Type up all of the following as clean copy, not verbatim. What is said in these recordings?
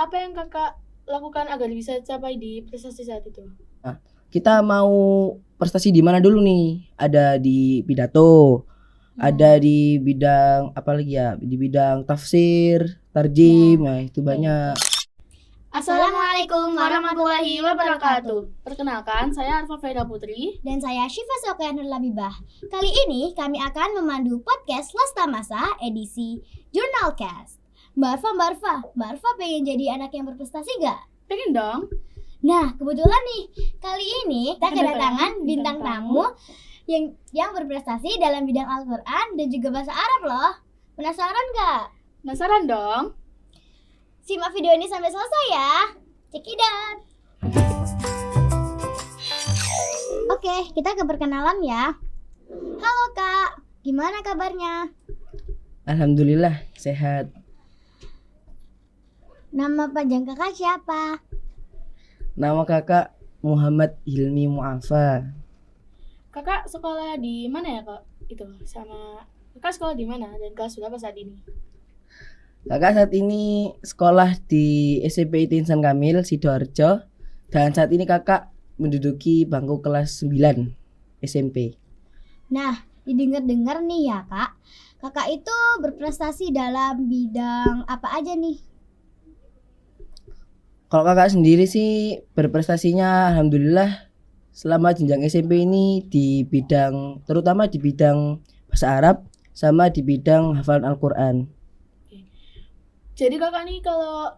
apa yang kakak lakukan agar bisa capai di prestasi saat itu? Nah, kita mau prestasi di mana dulu nih? Ada di pidato, ada Nah, di bidang apa lagi ya? Di bidang tafsir, nah, tarjim, nah itu ya itu. banyak. Assalamualaikum warahmatullahi wabarakatuh. Perkenalkan, saya Arfa Faida Putri. Dan saya Syifa Sofianur Labibah. Kali ini kami akan memandu podcast Lasta Masa edisi Jurnalcast. Mbak Arfa pengen jadi anak yang berprestasi gak? Pengen dong? Nah, kebetulan nih, kali ini kita kedatangan bintang tamu yang berprestasi dalam bidang Al-Quran dan juga bahasa Arab loh. Penasaran gak? Penasaran dong? Simak video ini sampai selesai ya. Check it out. Oke, kita ke perkenalan ya. Halo Kak, gimana kabarnya? Alhamdulillah sehat. Nama panjang kakak siapa? Nama kakak Muhammad Hilmi Mu'afa. Kakak sekolah di mana ya kak? Itu sama kakak sekolah di mana dan kelas berapa saat ini? Kakak saat ini sekolah di SMP Insan Kamil Sidoarjo dan saat ini kakak menduduki bangku kelas 9 SMP. Nah, didengar-dengar nih ya Kak, kakak itu berprestasi dalam bidang apa aja nih? Kalau kakak sendiri sih berprestasinya alhamdulillah selama jenjang SMP ini di bidang terutama di bidang bahasa Arab sama di bidang hafalan Al-Qur'an. Jadi kakak nih kalau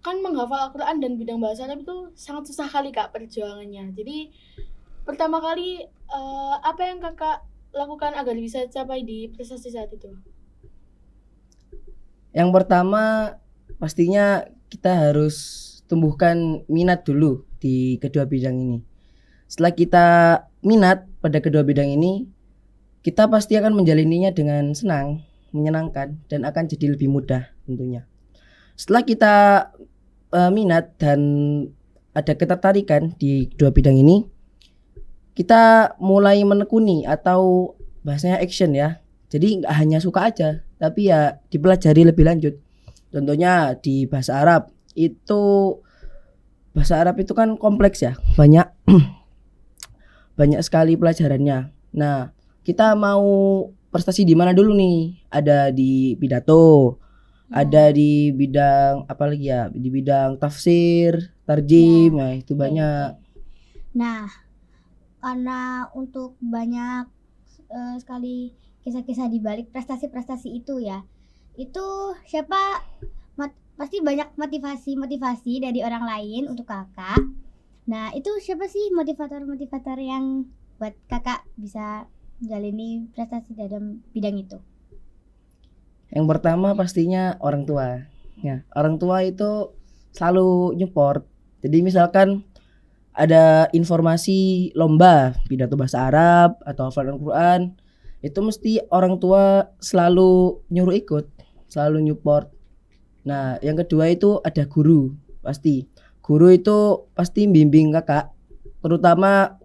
kan menghafal Al-Quran dan bidang bahasa Arab itu sangat susah kali kak perjuangannya. Jadi pertama kali apa yang kakak lakukan agar bisa capai di prestasi saat itu? Yang pertama pastinya kita harus tumbuhkan minat dulu di kedua bidang ini. Setelah kita minat pada kedua bidang ini, kita pasti akan menjalaninya dengan senang, menyenangkan dan akan jadi lebih mudah tentunya. Setelah kita minat dan ada ketertarikan di kedua bidang ini, kita mulai menekuni atau bahasanya action ya. Jadi nggak hanya suka aja, tapi ya dipelajari lebih lanjut. Contohnya di bahasa Arab itu kan kompleks ya, banyak banyak sekali pelajarannya. Nah, kita mau prestasi di mana dulu nih? Ada di pidato, ada di bidang apa lagi ya? Di bidang tafsir, tarjim, nah itu banyak. Nah, karena untuk banyak sekali kisah-kisah di balik prestasi-prestasi itu ya, itu siapa pasti banyak motivasi dari orang lain untuk kakak. Nah, itu siapa sih motivator yang buat kakak bisa jalani prestasi dalam bidang itu? Yang pertama pastinya orang tua. Ya, orang tua itu selalu nyupport. Jadi misalkan ada informasi lomba pidato bahasa Arab atau hafalan Al-Quran, itu mesti orang tua selalu nyuruh ikut, selalu nyupport. Nah, yang kedua itu ada guru, pasti. Guru itu pasti bimbing kakak, terutama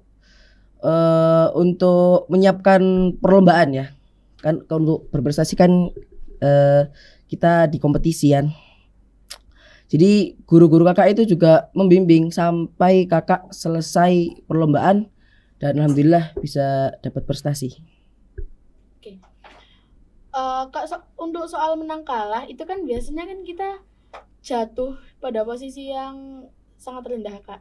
untuk menyiapkan perlombaan ya. Kan untuk berprestasi kan kita di kompetisian. Jadi guru-guru kakak itu juga membimbing sampai kakak selesai perlombaan dan alhamdulillah bisa dapat prestasi. Kak, untuk soal menang kalah itu kan biasanya kan kita jatuh pada posisi yang sangat rendah kak.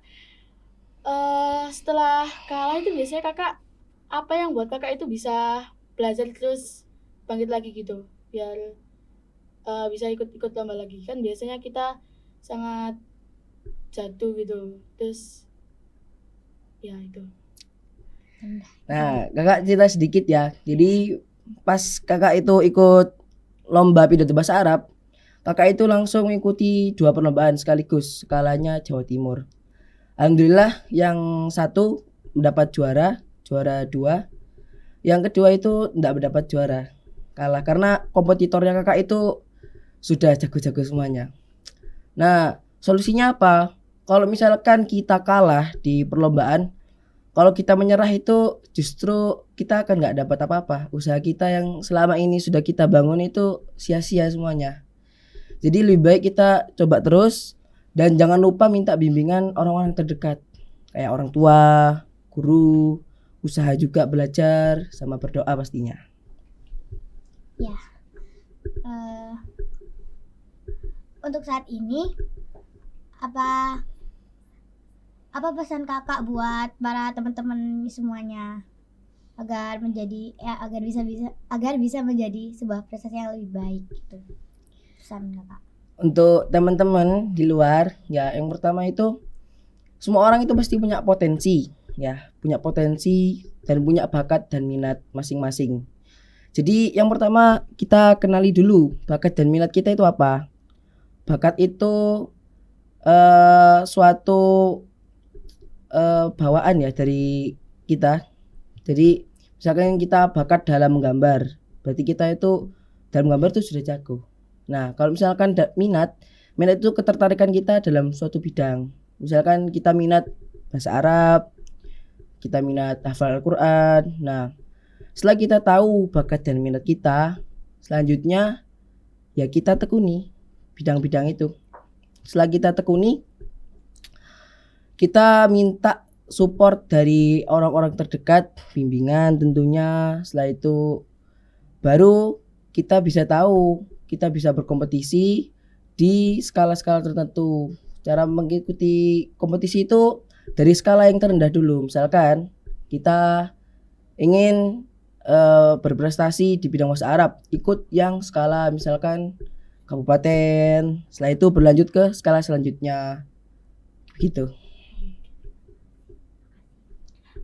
Setelah kalah itu biasanya kakak apa yang buat kakak itu bisa belajar terus bangkit lagi gitu biar bisa ikut lomba lagi? Kan biasanya kita sangat jatuh gitu terus ya itu. Nah, kakak cerita sedikit ya. Jadi pas kakak itu ikut lomba pidato bahasa Arab, kakak itu langsung mengikuti 2 perlombaan sekaligus skalanya Jawa Timur. Alhamdulillah yang satu mendapat juara 2. Yang kedua itu tidak mendapat juara, kalah karena kompetitornya kakak itu sudah jago-jago semuanya. Nah, solusinya apa? Kalau misalkan kita kalah di perlombaan, kalau kita menyerah itu justru kita akan nggak dapat apa-apa. Usaha kita yang selama ini sudah kita bangun itu sia-sia semuanya. Jadi lebih baik kita coba terus dan jangan lupa minta bimbingan orang-orang terdekat kayak orang tua, guru, usaha juga belajar sama berdoa pastinya. Ya. Untuk saat ini apa pesan kakak buat para teman-teman semuanya agar bisa menjadi sebuah prestasi yang lebih baik gitu. Pesan kakak. Untuk teman-teman di luar, ya yang pertama itu semua orang itu pasti punya potensi, ya, punya potensi dan punya bakat dan minat masing-masing. Jadi yang pertama kita kenali dulu bakat dan minat kita itu apa. Bakat itu suatu bawaan ya dari kita. Jadi misalkan kita bakat dalam menggambar, berarti kita itu dalam gambar itu sudah jago. Nah, kalau misalkan minat itu ketertarikan kita dalam suatu bidang. Misalkan kita minat bahasa Arab, kita minat hafal Al-Quran. Nah, setelah kita tahu bakat dan minat kita, selanjutnya ya kita tekuni bidang-bidang itu. Setelah kita tekuni, kita minta support dari orang-orang terdekat, bimbingan tentunya. Setelah itu baru kita bisa tahu, kita bisa berkompetisi di skala-skala tertentu. Cara mengikuti kompetisi itu dari skala yang terendah dulu. Misalkan kita ingin berprestasi di bidang bahasa Arab, ikut yang skala misalkan kabupaten. Setelah itu berlanjut ke skala selanjutnya. Begitu.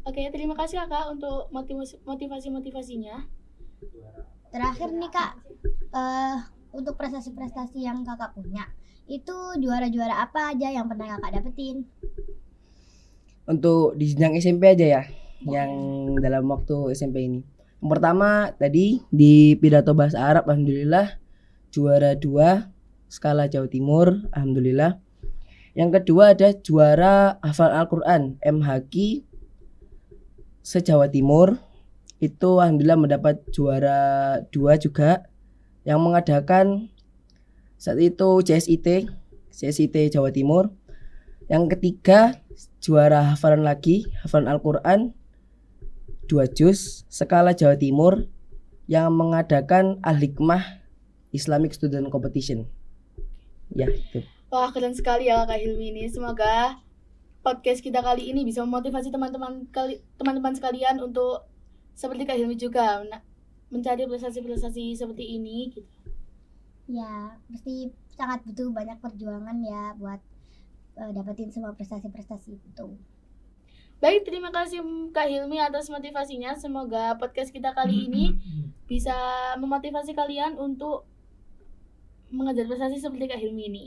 Oke, terima kasih Kakak untuk motivasi-motivasinya. Terakhir nih Kak, untuk prestasi-prestasi yang kakak punya, itu juara-juara apa aja yang pernah kakak dapetin? Untuk di jenjang SMP aja ya, yang dalam waktu SMP ini. Yang pertama tadi di pidato bahasa Arab, alhamdulillah juara 2 skala Jawa Timur, alhamdulillah. Yang kedua ada juara hafal Al-Quran MHQ se-Jawa Timur, itu alhamdulillah mendapat juara 2 juga, yang mengadakan saat itu CSIT Jawa Timur. Yang ketiga juara hafalan Al-Quran 2 juz skala Jawa Timur, yang mengadakan Al-Hikmah Islamic Student Competition. Ya, itu. Wah, keren sekali ya Kak Hilmi ini. Semoga podcast kita kali ini bisa memotivasi teman-teman sekalian untuk seperti Kak Hilmi juga mencari prestasi-prestasi seperti ini gitu. Ya, pasti sangat butuh banyak perjuangan ya buat dapetin semua prestasi-prestasi itu. Baik, terima kasih Kak Hilmi atas motivasinya. Semoga podcast kita kali ini bisa memotivasi kalian untuk mengejar prestasi seperti Kak Hilmi ini.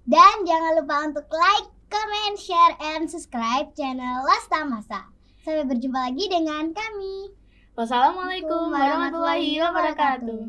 Dan jangan lupa untuk like, comment, share, and subscribe channel Lasta Masa. Sampai berjumpa lagi dengan kami. Wassalamualaikum warahmatullahi wabarakatuh.